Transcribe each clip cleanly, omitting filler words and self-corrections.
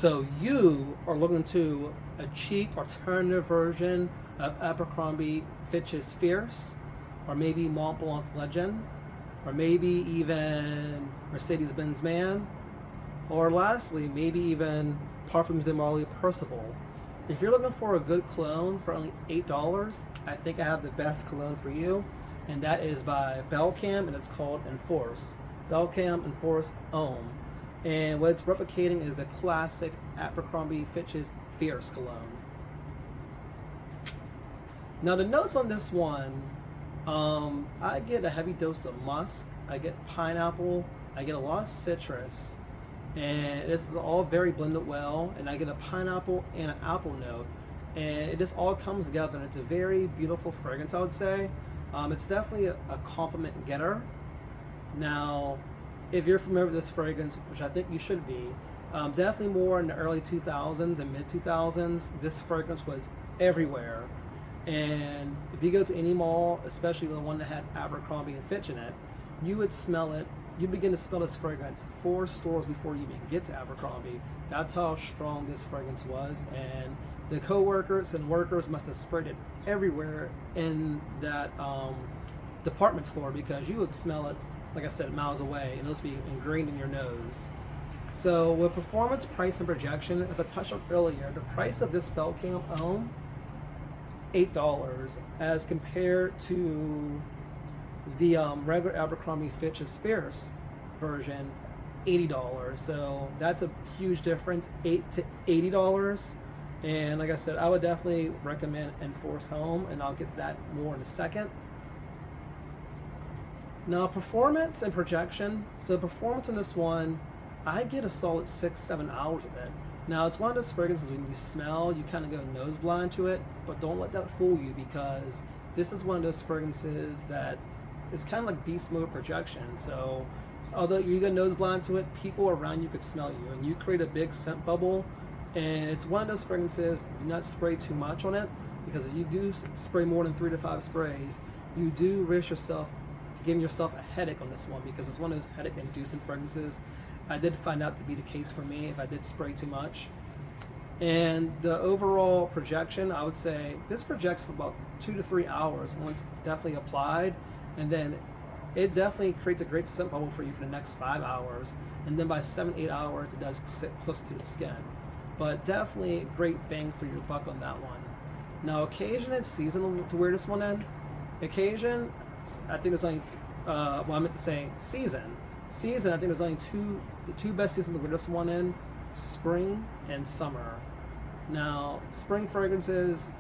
So you are looking to a cheap alternative version of Abercrombie Fitch's Fierce, or maybe Mont Blanc Legend, or maybe even Mercedes-Benz Man, or lastly, maybe even Parfums de Marly Percival. If you're looking for a good cologne for only $8, I think I have the best cologne for you, and that is by Belcam, and it's called Enforce. Belcam Enforce Homme. And what it's replicating is the classic Abercrombie Fitch's Fierce cologne. Now the notes on this one, I get a heavy dose of musk, I get pineapple, I get a lot of citrus, and this is all very blended well, and I get a pineapple and an apple note, and it just all comes together, and it's a very beautiful fragrance, I would say. It's definitely a compliment getter. Now, if you're familiar with this fragrance, which I think you should be, definitely more in the early 2000s and mid 2000s, this fragrance was everywhere. And if you go to any mall, especially the one that had Abercrombie and Fitch in it, you would smell it. You begin to smell this fragrance 4 stores before you even get to Abercrombie. That's how strong this fragrance was. And the co-workers and workers must have spread it everywhere in that department store, because you would smell it, like I said, miles away, and those would be ingrained in your nose. So with performance, price, and projection, as I touched on earlier, the price of this Belcam Homme, $8, as compared to the regular Abercrombie Fitch's Fierce version, $80. So that's a huge difference, $8 to $80. And like I said, I would definitely recommend Enforce Homme, and I'll get to that more in a second. Now, performance and projection. So performance in this one, I get a solid 6-7 hours of it. Now, it's one of those fragrances when you smell, you kind of go nose blind to it, but don't let that fool you, because this is one of those fragrances that is kind of like beast mode projection. So although you go nose blind to it, people around you could smell you, and you create a big scent bubble. And it's one of those fragrances, do not spray too much on it, because if you do spray more than 3 to 5 sprays, you do risk giving yourself a headache on this one, because it's one of those headache inducing fragrances. I did find out to be the case for me if I did spray too much. And the overall projection, I would say this projects for about 2 to 3 hours once definitely applied, and then it definitely creates a great scent bubble for you for the next 5 hours, and then by 7-8 hours it does sit closer to the skin. But definitely a great bang for your buck on that one. Now, occasion and season to wear this one in. Occasion, I think there's only, I meant to say season. Season, I think there's only the two best seasons to wear this one in, spring and summer. Now, spring fragrances,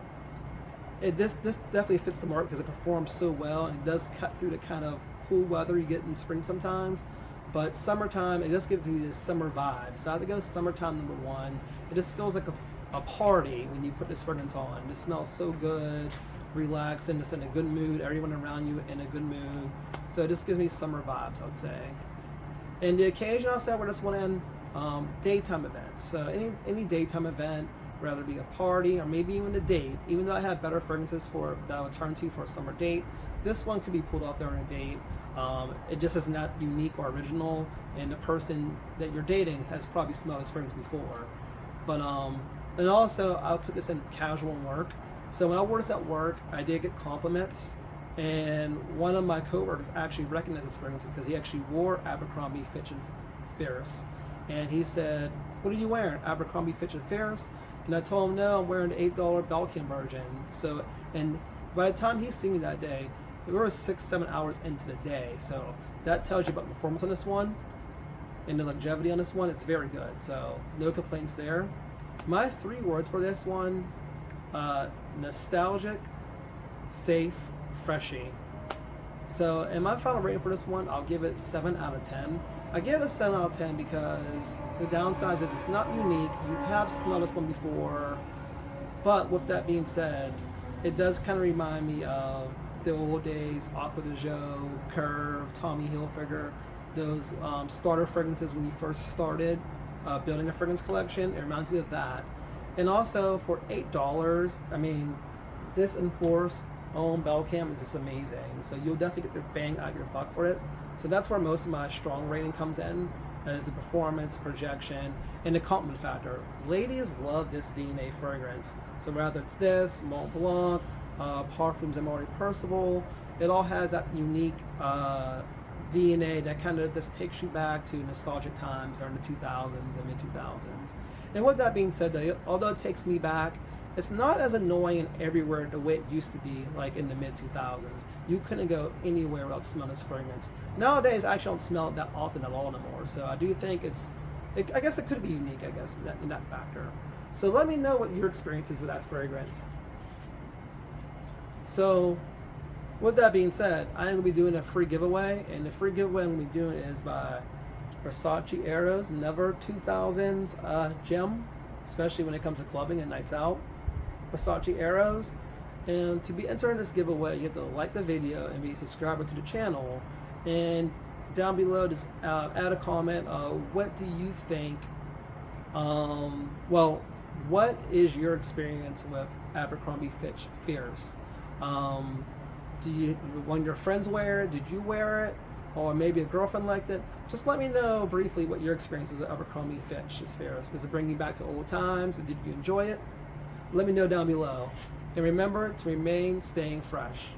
this definitely fits the mark because it performs so well, and it does cut through the kind of cool weather you get in spring sometimes. But summertime, it just gives you this summer vibe. So I think it's summertime number 1. It just feels like a party when you put this fragrance on. It smells so good, relaxing, just in a good mood, everyone around you in a good mood. So this gives me summer vibes, I would say. And the occasion, I'll say I wear this one in daytime events. So any daytime event, whether it be a party or maybe even a date, even though I have better fragrances that I would turn to for a summer date, this one could be pulled out there on a date. It just is not unique or original, and the person that you're dating has probably smelled this fragrance before. But and also I'll put this in casual work. So when I wore this at work, I did get compliments, and one of my coworkers actually recognized this fragrance because he actually wore Abercrombie Fitch's Fierce, and he said, "What are you wearing? Abercrombie Fitch's Fierce?" And I told him, "No, I'm wearing the $8 Belcam version." So, and by the time he seen me that day, we were 6-7 hours into the day. So that tells you about the performance on this one and the longevity on this one. It's very good. So no complaints there. My 3 words for this one: nostalgic, safe, freshy. So in my final rating for this one, I'll give it 7 out of 10. I give it a 7 out of 10 because the downside is it's not unique. You have smelled this one before, but with that being said, it does kind of remind me of the old days, Aqua de Jo, Curve, Tommy Hilfiger, those starter fragrances when you first started building a fragrance collection. It reminds me of that. And also for $8, I mean, this Enforce Homme Belcam is just amazing. So you'll definitely get your bang out your buck for it. So that's where most of my strong rating comes in. is the performance, projection, and the compliment factor. Ladies love this DNA fragrance. So whether it's this, Mont Blanc, Parfums and Marty Percival, it all has that unique DNA that kind of just takes you back to nostalgic times during the 2000s and mid-2000s. And with that being said, though, although it takes me back, it's not as annoying everywhere the way it used to be, like in the mid-2000s. You couldn't go anywhere without smelling this fragrance. Nowadays, I actually don't smell it that often at all anymore. So I do think I guess it could be unique, I guess, in that factor. So let me know what your experience is with that fragrance. So with that being said, I'm going to be doing a free giveaway, and the free giveaway I'm going to be doing is by Versace Eros, another 2000s gem, especially when it comes to clubbing and nights out. Versace Eros. And to be entering this giveaway, you have to like the video and be a subscriber to the channel. And down below, just add a comment. What do you think? Well, what is your experience with Abercrombie Fitch Fierce? When your friends wear it, did you wear it? Or maybe a girlfriend liked it? Just let me know briefly what your experience is with Abercrombie Fitch Fierce. Does it bring you back to old times? And did you enjoy it? Let me know down below. And remember to remain staying fresh.